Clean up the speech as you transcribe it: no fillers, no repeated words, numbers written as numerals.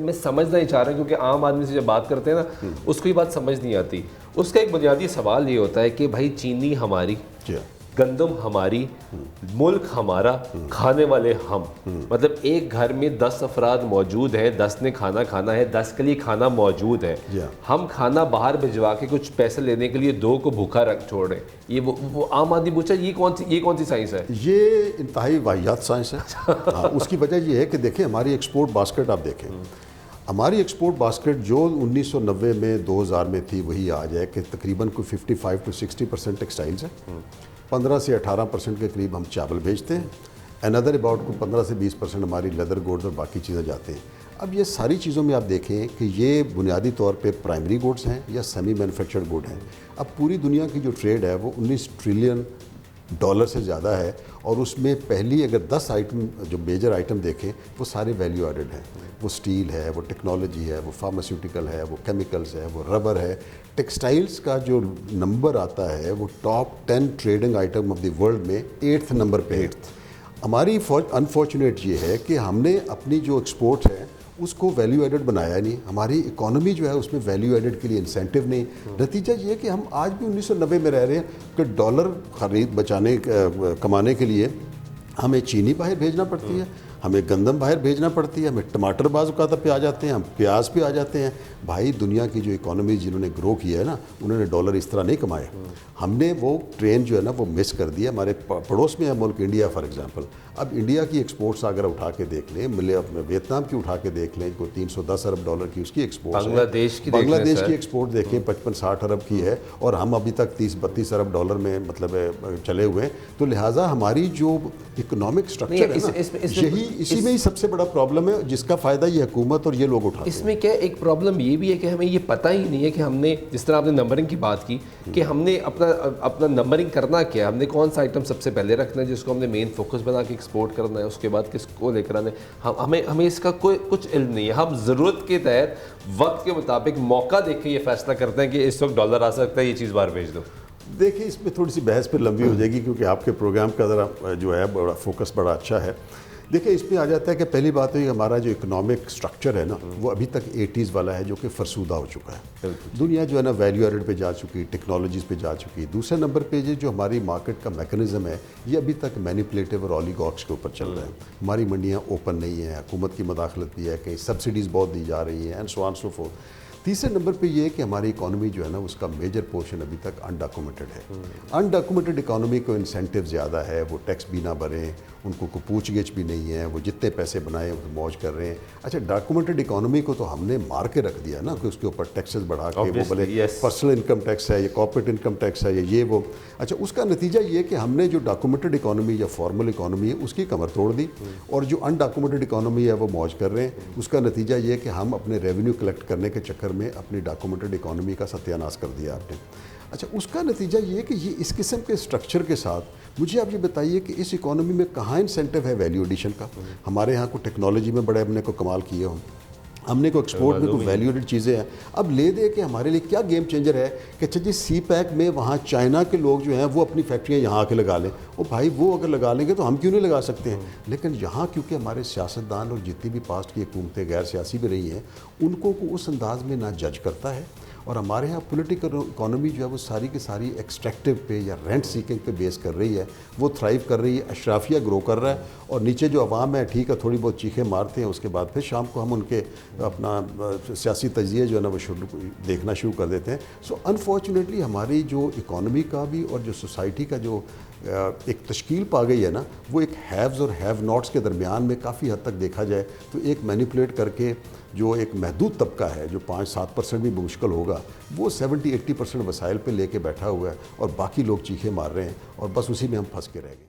میں سمجھنا ہی چاہ رہا ہوں کیونکہ عام آدمی سے جب بات کرتے ہیں نا اس کو یہ بات سمجھ نہیں آتی. اس کا ایک بنیادی سوال یہ ہوتا ہے کہ بھائی چینی ہماری, گندم ہماری, ملک ہمارا, کھانے والے ہم. مطلب ایک گھر میں 10 افراد موجود ہیں, 10 نے کھانا کھانا ہے, 10 کے لیے کھانا موجود ہے. ہم کھانا باہر بھجوا کے کچھ پیسے لینے کے لیے 2 کو بھوکا رکھ چھوڑ رہے ہیں. یہ وہ عام آدمی پوچھا یہ کون سی سائنس ہے؟ یہ انتہائی واحیات سائنس ہے. اس کی وجہ یہ ہے کہ دیکھیں ہماری ایکسپورٹ باسکٹ آپ دیکھیں, ہماری ایکسپورٹ باسکٹ جو 1990 میں 2000 میں تھی وہی آج ہے کہ تقریباً کوئی 55 to 60% ٹیکسٹائلز ہے, 15 سے 18% کے قریب ہم چاول بھیجتے ہیں, اندر اباؤٹ کو 15 سے 20% ہماری لیدر گوڈز اور باقی چیزیں جاتے ہیں. اب یہ ساری چیزوں میں آپ دیکھیں کہ یہ بنیادی طور پہ پرائمری گوڈز ہیں یا سیمی مینوفیکچرڈ گوڈ ہیں. اب پوری دنیا کی جو ٹریڈ ہے وہ $19 ٹریلین سے زیادہ ہے, اور اس میں پہلی اگر 10 آئٹم جو میجر آئٹم دیکھیں وہ سارے ویلیو ایڈڈ ہیں. وہ سٹیل ہے, وہ ٹیکنالوجی ہے, وہ فارماسیوٹیکل ہے, وہ کیمیکلز ہے, وہ ربر ہے. ٹیکسٹائلز کا جو نمبر آتا ہے وہ top 10 trading item of the world میں 8th نمبر پہ. ہماری انفارچونیٹ یہ ہے کہ ہم نے اپنی جو ایکسپورٹ ہے اس کو ویلیو ایڈڈ بنایا نہیں. ہماری اکانومی جو ہے اس میں ویلیو ایڈڈ کے لیے انسینٹو نہیں. نتیجہ یہ ہے کہ ہم آج بھی 1990 میں رہ رہے ہیں کہ ڈالر کمانے کے لیے ہمیں چینی باہر بھیجنا پڑتی ہے, ہمیں گندم باہر بھیجنا پڑتی ہے, ہمیں ٹماٹر بعض اوقات پہ آ جاتے ہیں, ہم پیاز پہ آ جاتے ہیں. بھائی دنیا کی جو اکانومی جنہوں نے گرو کیا ہے نا انہوں نے ڈالر اس طرح نہیں کمائے. ہم نے وہ ٹرین جو ہے نا وہ مس کر دیا. ہمارے پڑوس میں ہے ملک انڈیا فار ایگزامپل. اب انڈیا کی ایکسپورٹس اگر اٹھا کے دیکھ لیں, ویتنام کی اٹھا کے دیکھ لیں, کوئی $310 ارب کی اس کی ایکسپورٹ ہے. بنگلہ دیش کی ایکسپورٹ دیکھیں 55-60 ارب کی ہے, اور ہم ابھی تک $30-32 ارب میں مطلب چلے ہوئے ہیں. تو لہٰذا ہماری جو اکنامک اسٹرکچر ہے نا یہی اسی میں ہی سب سے بڑا پرابلم ہے جس کا فائدہ یہ حکومت اور یہ لوگ اٹھاتے ہیں. اس میں کیا ایک پرابلم یہ بھی ہے کہ ہمیں یہ پتہ ہی نہیں ہے کہ ہم نے, جس طرح آپ نے نمبرنگ کی بات کی, کہ ہم نے اپنا نمبرنگ کرنا کیا, ہم نے کون سا آئٹم سب سے پہلے رکھنا ہے جس کو ہم نے مین فوکس بنا کے ایکسپورٹ کرنا ہے, اس کے بعد کس کو لے کر آنا ہے. ہمیں اس کا کچھ علم نہیں ہے. ہم ضرورت کے تحت وقت کے مطابق موقع دیکھ کے یہ فیصلہ کرتے ہیں کہ اس وقت ڈالر آ سکتا ہے, یہ چیز باہر بھیج دو. دیکھیں اس میں تھوڑی سی بحث پھر لمبی ہو جائے گی کیونکہ آپ کے پروگرام کا ذرا جو ہے بڑا فوکس بڑا اچھا ہے. دیکھیں اس میں آ جاتا ہے کہ پہلی بات ہے کہ ہمارا جو اکنامک سٹرکچر ہے نا وہ ابھی تک 80s والا ہے جو کہ فرسودہ ہو چکا ہے. دنیا جو ہے نا ویلیو ایڈڈ پہ جا چکی, ٹیکنالوجیز پہ جا چکی. دوسرے نمبر پہ جو ہماری مارکیٹ کا میکنزم ہے یہ ابھی تک مینیپولیٹو اور اولیگارکس کے اوپر چل رہا ہے. ہماری منڈیاں اوپن نہیں ہیں, حکومت کی مداخلت بھی ہے, کہیں سبسڈیز بہت دی جا رہی ہیں and so on so forth. تیسرے نمبر پہ یہ کہ ہماری اکانومی جو ہے نا اس کا میجر پورشن ابھی تک انڈاکومنٹڈ ہے. انڈاکومنٹڈ اکانومی کو انسینٹیو زیادہ ہے, وہ ٹیکس بھی نہ بھریں, ان کو کوئی پوچھ گچھ بھی نہیں ہے, وہ جتنے پیسے بنائے وہ موج کر رہے ہیں. اچھا ڈاکومنٹڈ اکانومی کو تو ہم نے مار کے رکھ دیا نا کہ اس کے اوپر ٹیکسز بڑھا کے, وہ بولے پرسنل انکم ٹیکس ہے یا کارپوریٹ انکم ٹیکس ہے یا یہ وہ. اچھا اس کا نتیجہ یہ کہ ہم نے جو ڈاکومنٹڈ اکانومی یا فارمل اکانومی ہے اس کی کمر توڑ دی, اور جو انڈاکومنٹڈ اکانومی ہے وہ موج کر رہے ہیں. اس کا نتیجہ یہ کہ ہم اپنے ریونیو کلیکٹ کرنے کے چکر میں اپنی ڈاکومنٹڈ اکانومی کا ستیاناش کر دیا آپ نے. اچھا اس کا نتیجہ یہ کہ یہ اس قسم کے اسٹرکچر کے ساتھ مجھے آپ یہ بتائیے کہ اس اکانومی میں کہاں انسینٹو ہے ویلیو ایڈیشن کا. ہمارے ہاں کو ٹیکنالوجی میں بڑے ہم نے کو کمال کیے ہوں, ہم نے کو ایکسپورٹ میں کوئی ویلیو ایڈڈ چیزیں ہیں. اب لے دے کہ ہمارے لیے کیا گیم چینجر ہے کہ اچھا جی سی پیک میں وہاں چائنا کے لوگ جو ہیں وہ اپنی فیکٹریاں یہاں آ کے لگا لیں. وہ بھائی وہ اگر لگا لیں گے تو ہم کیوں نہیں لگا سکتے ہیں. لیکن یہاں کیونکہ ہمارے سیاستدان اور جتنی بھی پاسٹ کی حکومتیں غیر سیاسی بھی رہی ہیں ان کو اس انداز میں نہ جج کرتا ہے, اور ہمارے ہاں پولیٹیکل اکانومی جو ہے وہ ساری کی ساری ایکسٹریکٹیو پہ یا رینٹ سیکنگ پہ بیس کر رہی ہے. وہ تھرائیو کر رہی ہے, اشرافیہ گرو کر رہا ہے, اور نیچے جو عوام ہے ٹھیک ہے تھوڑی بہت چیخیں مارتے ہیں, اس کے بعد پھر شام کو ہم ان کے اپنا سیاسی تجزیے جو ہے نا وہ دیکھنا شروع کر دیتے ہیں. سو انفارچونیٹلی ہماری جو اکانومی کا بھی اور جو سوسائٹی کا جو ایک تشکیل پا گئی ہے نا وہ ایک ہیوز اور ہیو ناٹس کے درمیان میں کافی حد تک دیکھا جائے تو ایک مینیپولیٹ کر کے جو ایک محدود طبقہ ہے جو 5-7% بھی مشکل ہوگا وہ 70-80% وسائل پہ لے کے بیٹھا ہوا ہے, اور باقی لوگ چیخے مار رہے ہیں, اور بس اسی میں ہم پھنس کے رہ گئے.